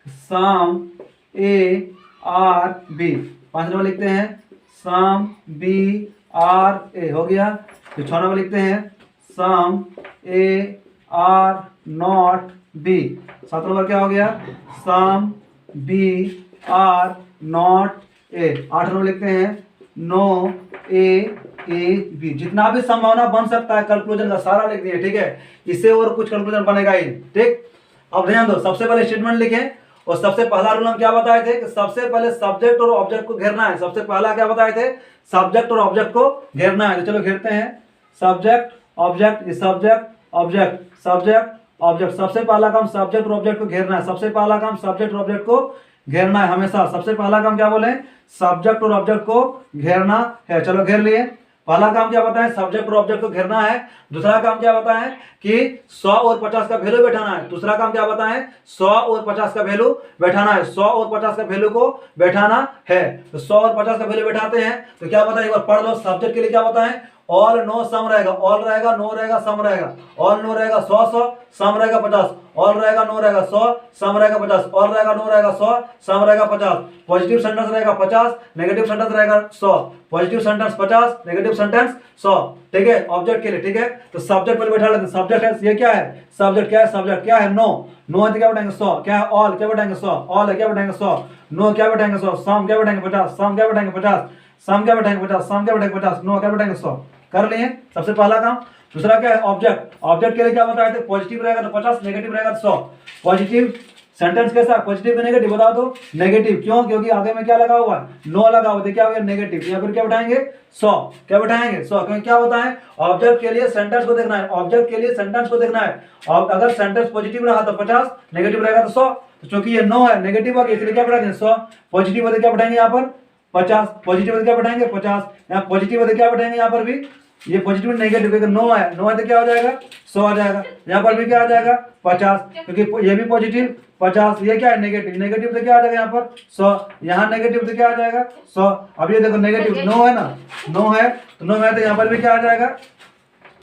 Speaker 1: some A are b, 5 number लिखते हैं सम बी आर ए, हो गया। फिर 6 नंबर लिखते हैं some A are not B, 7 number क्या हो गया? Some B are not A, 8 number लिखते हैं नो ए बी। जितना भी संभावना बन सकता है कंक्लूजन का सारा लिख दिए। ठीक है, इससे और कुछ कंक्लूजन बनेगा ही। ठीक, अब ध्यान दो, सबसे पहले स्टेटमेंट लिखें और सबसे पहला रूल हम क्या बताए थे कि सबसे पहले सब्जेक्ट और ऑब्जेक्ट को घेरना है। सबसे पहला क्या बताए थे? सब्जेक्ट और ऑब्जेक्ट को घेरना है। तो चलो घेरते हैं, subject object, subject object, subject object. सबसे पहला काम सब्जेक्ट और ऑब्जेक्ट को घेरना है। सबसे पहला काम सब्जेक्ट और ऑब्जेक्ट को घेरना है हमेशा। सबसे पहला काम क्या बोले? सब्जेक्ट और ऑब्जेक्ट को घेरना है। चलो घेर लिए। पहला काम क्या बताएं? सब्जेक्ट और ऑब्जेक्ट को घेरना है। दूसरा काम क्या बताएं कि 100 और 50 का वैल्यू बैठाना है। दूसरा काम क्या बताएं? 100 और 50 का वैल्यू बैठाना है। 100 और 50 का वैल्यू को बैठाना है। तो 100 और 50 का वैल्यू बैठाते हैं तो क्या बताएं, एक बार पढ़ लो। सब्जेक्ट के लिए क्या बताएं? ऑल नो सम रहेगा, ऑल रहेगा नो रहेगा सम रहेगा, ऑल नो रहेगा 100 सम रहेगा 50, ऑल रहेगा नो रहेगा 100 सम रहेगा 50, ऑल रहेगा नो रहेगा 100 सम रहेगा 50। पॉजिटिव सेंटेंस रहेगा 50, नेगेटिव सेंटेंस रहेगा 100। Positive sentence 50, negative sentence 100। ठीक है, ऑब्जेक्ट के लिए। ठीक है, तो सब्जेक्ट पर बैठा लेते हैं। सब्जेक्ट है, ये क्या है? सब्जेक्ट क्या है? सब्जेक्ट क्या है? नो। नो है तो क्या बैठाएंगे? 100। क्या है? ऑल, क्या बैठाएंगे? 100। ऑल है, क्या बैठाएंगे? 100। नो क्या बैठाएंगे? 100। सम क्या बैठाएंगे? 50। सम क्या बैठाएंगे? 50। सम क्या बैठाएंगे? 50। सम क्या बैठाएंगे? 50। नो क्या बैठाएंगे? 100। कर लिए सबसे पहला काम। दूसरा क्या है? ऑब्जेक्ट। ऑब्जेक्ट के लिए क्या बताए थे? पॉजिटिव रहेगा तो 50, नेगेटिव रहेगा तो 100। पॉजिटिव सेंटेंस कैसा पॉजिटिव या नेगेटिव बता दो। नेगेटिव। क्यों? क्योंकि आगे में क्या लगा हुआ है? नो लगा हुआ है। क्या हो गया? नेगेटिव। यहाँ पर क्या बैठाएंगे? 100। क्या बैठाएंगे? 100। क्योंकि क्या होता है, ऑब्जेक्ट के लिए सेंटेंस को देखना है, ऑब्जेक्ट के लिए सेंटेंस को देखना है। और अगर सेंटेंस पॉजिटिव रहा तो 50, नेगेटिव रहेगा तो 100। तो चूंकि ये नो है, नेगेटिव आ गया, इसलिए क्या बैठाएंगे? 100। पॉजिटिव होते क्या बैठाएंगे यहाँ पर? 50। पॉजिटिव होते क्या बैठाएंगे? 50। यहाँ पॉजिटिव होते क्या बैठाएंगे? यहाँ पर भी ये पॉजिटिव नेगेटिव, नो है, नो है तो क्या हो जाएगा? 100 आ जाएगा। यहाँ पर भी क्या आ जाएगा? 50, क्योंकि ये भी पॉजिटिव 50, ये क्या है? नेगेटिव। नेगेटिव तो क्या आ जाएगा यहाँ पर? 100। यहाँ नेगेटिव तो क्या आ जाएगा? 100। अब ये देखो नेगेटिव नो है ना, नो है तो नो है तो यहाँ पर भी क्या आ जाएगा?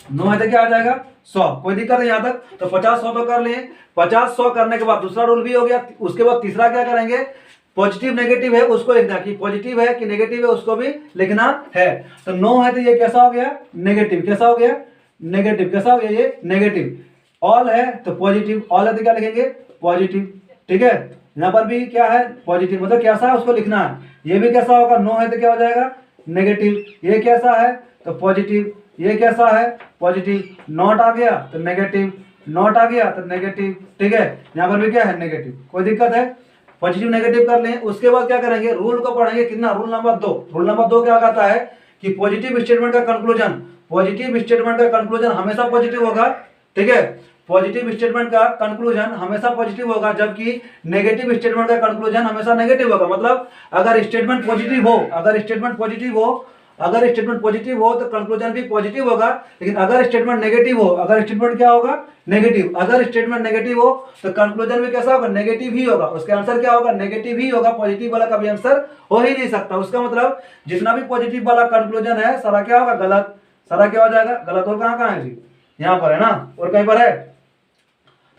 Speaker 1: नो है तो क्या आ जाएगा? 100। कोई दिक्कत है यहाँ तक? तो 50 100 तो कर लिए। 50 100 करने के बाद दूसरा रूल भी हो गया। उसके बाद तीसरा क्या करेंगे? पॉजिटिव नेगेटिव है उसको लिखना, कि पॉजिटिव है कि नेगेटिव है उसको भी लिखना है। तो नो है तो ये कैसा हो गया? नेगेटिव। कैसा हो गया? नेगेटिव। कैसा हो गया? ये नेगेटिव। ऑल है तो पॉजिटिव, ऑल है तो क्या लिखेंगे? पॉजिटिव। ठीक है, यहाँ पर भी क्या है? पॉजिटिव, मतलब कैसा है उसको लिखना है। ये भी कैसा होगा? नो है तो क्या हो जाएगा? नेगेटिव। ये कैसा है? तो पॉजिटिव। ये कैसा है? पॉजिटिव। नॉट आ गया तो नेगेटिव, नॉट आ गया तो नेगेटिव। ठीक है, यहाँ पर भी क्या है? नेगेटिव। कोई दिक्कत है? पॉजिटिव नेगेटिव कर लें। उसके बाद क्या करेंगे? रूल को पढ़ेंगे। कितना? Rule number 2। रूल नंबर 2 क्या कहता है कि पॉजिटिव स्टेटमेंट का कंक्लूजन, पॉजिटिव स्टेटमेंट का कंक्लूजन हमेशा पॉजिटिव होगा। ठीक है, पॉजिटिव स्टेटमेंट का कंक्लूजन हमेशा पॉजिटिव होगा, जबकि नेगेटिव स्टेटमेंट का कंक्लूजन हमेशा नेगेटिव होगा। मतलब अगर स्टेटमेंट पॉजिटिव हो, अगर स्टेटमेंट पॉजिटिव हो, अगर स्टेटमेंट पॉजिटिव हो तो कंक्लूजन भी पॉजिटिव होगा। लेकिन अगर स्टेटमेंट नेगेटिव हो, अगर स्टेटमेंट क्या होगा? नेगेटिव। अगर स्टेटमेंट नेगेटिव हो तो कंक्लूजन भी कैसा होगा? नेगेटिव ही होगा। उसका आंसर क्या होगा? नेगेटिव ही होगा। पॉजिटिव वाला कभी आंसर हो ही नहीं सकता। उसका मतलब जितना भी पॉजिटिव वाला कंक्लूजन है सारा क्या होगा? गलत। सारा क्या हो जाएगा? गलत। और कहाँ कहाँ है जी? यहाँ पर है ना, और कहीं पर है?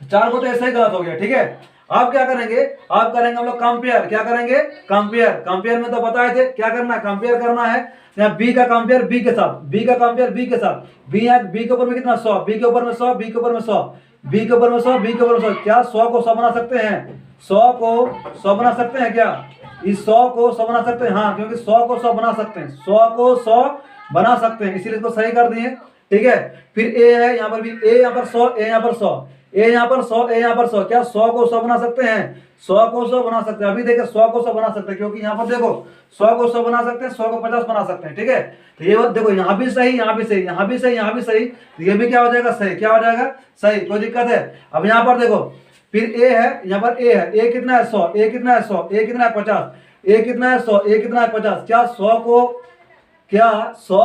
Speaker 1: तो 4 को तो ऐसा ही गलत हो गया। ठीक है, आप क्या करेंगे? आप करेंगे हम लोग कंपेयर। क्या करेंगे? कंपेयर। कंपेयर में तो बताए थे क्या करना है? कंपेयर करना है। यहाँ बी का कंपेयर बी के साथ, बी का कंपेयर बी के साथ। बी के ऊपर में कितना? 100। बी के ऊपर में 100, बी के ऊपर में 100, बी के ऊपर में 100, बी के ऊपर में 100। क्या 100 को 100 बना सकते हैं? 100 को 100 बना सकते हैं क्या? इस 100 को 100 बना सकते हैं? हाँ, क्योंकि 100 को 100 बना सकते हैं, 100 को 100 बना सकते हैं, इसीलिए इसको सही कर दिए। ठीक है, फिर ए है, यहाँ पर भी ए, यहाँ पर 100, ए यहाँ पर 100, ए यहाँ पर 100, ए यहाँ पर 100। क्या 100 को 100 बना सकते हैं? 100 को 100 बना सकते हैं। अभी देखिए 100 को 100 बना सकते हैं, क्योंकि यहाँ पर देखो 100 को 100 बना सकते हैं, 100 को 50 बना सकते हैं। ठीक है, तो ये बात देखो, यहाँ भी सही, यहाँ भी सही, यहाँ भी सही, यहाँ भी सही, तो ये भी क्या हो जाएगा? सही। क्या हो जाएगा? सही। कोई दिक्कत है? अब यहाँ पर देखो, फिर ए है, यहाँ पर ए है, ए कितना है? 100, ए कितना है? 100, ए कितना है? 50, ए कितना है? 100, ए कितना है? 50। क्या 100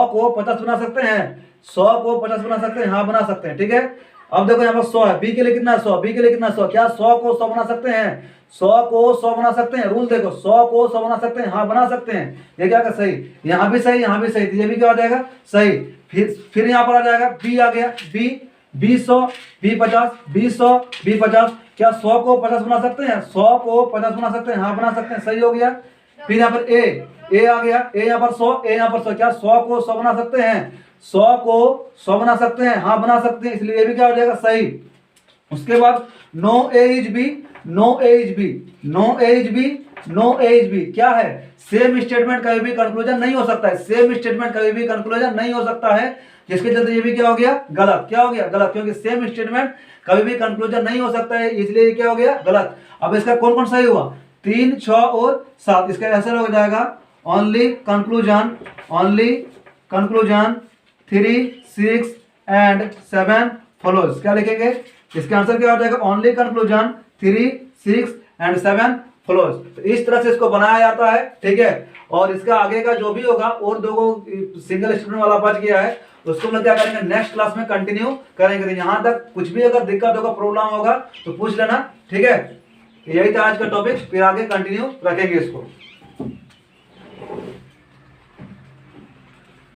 Speaker 1: को 50 बना सकते हैं? 100 को 50 बना सकते हैं? हाँ, बना सकते हैं। ठीक है, अब देखो यहाँ पर 100 है, बी के लिए कितना है? 100, बी के लिए कितना? 100। क्या 100 को 100 बना सकते हैं? 100 को 100 बना सकते हैं। रूल देखो, 100 को 100 बना सकते हैं? हाँ, बना सकते हैं। ये क्या? सही। यहाँ भी सही, यहाँ भी सही, तो ये भी क्या हो जाएगा? सही। फिर यहाँ पर आ जाएगा, बी आ गया, बी 100, बी 50, बी 100, बी 50। क्या 100 को 50 बना सकते हैं? 100 को 50 बना सकते हैं? हाँ, बना सकते हैं। सही हो गया। फिर यहाँ पर ए आ गया, ए यहाँ पर 100, ए यहाँ पर 100। क्या 100 को 100 बना सकते हैं? 100 को 100 बना सकते हैं? हाँ, बना सकते हैं, इसलिए ये भी क्या हो जाएगा? सही। उसके बाद no A is B, no A is B, no A is B, no A is b. क्या है? सेम स्टेटमेंट कभी भी कंक्लूजन नहीं हो सकता है, सेम स्टेटमेंट कभी भी कंक्लूजन नहीं हो सकता है, जिसके चलते ये भी क्या हो गया? गलत। क्या हो गया? गलत, क्योंकि सेम स्टेटमेंट कभी भी कंक्लूजन नहीं हो सकता है, इसलिए क्या हो गया? गलत। अब इसका कौन कौन सही हुआ? 3, 6 और 7। इसका आंसर हो जाएगा only conclusion, only conclusion 3, 6 and 7 follows. क्या लिखेंगे? इसका आंसर क्या हो जाएगा? Only conclusion 3, 6 and 7 follows. तो इस तरह से इसको बनाया जाता है। ठीक है, और इसका आगे का जो भी होगा, और दो सिंगल स्टेटमेंट वाला बच गया है, उसको हम लोग क्या करेंगे? नेक्स्ट क्लास में कंटिन्यू करेंगे। तो यहाँ तक कुछ भी अगर दिक्कत होगा, प्रॉब्लम होगा तो पूछ लेना। ठीक है, यही था आज का टॉपिक, फिर आगे कंटिन्यू रखेंगे इसको।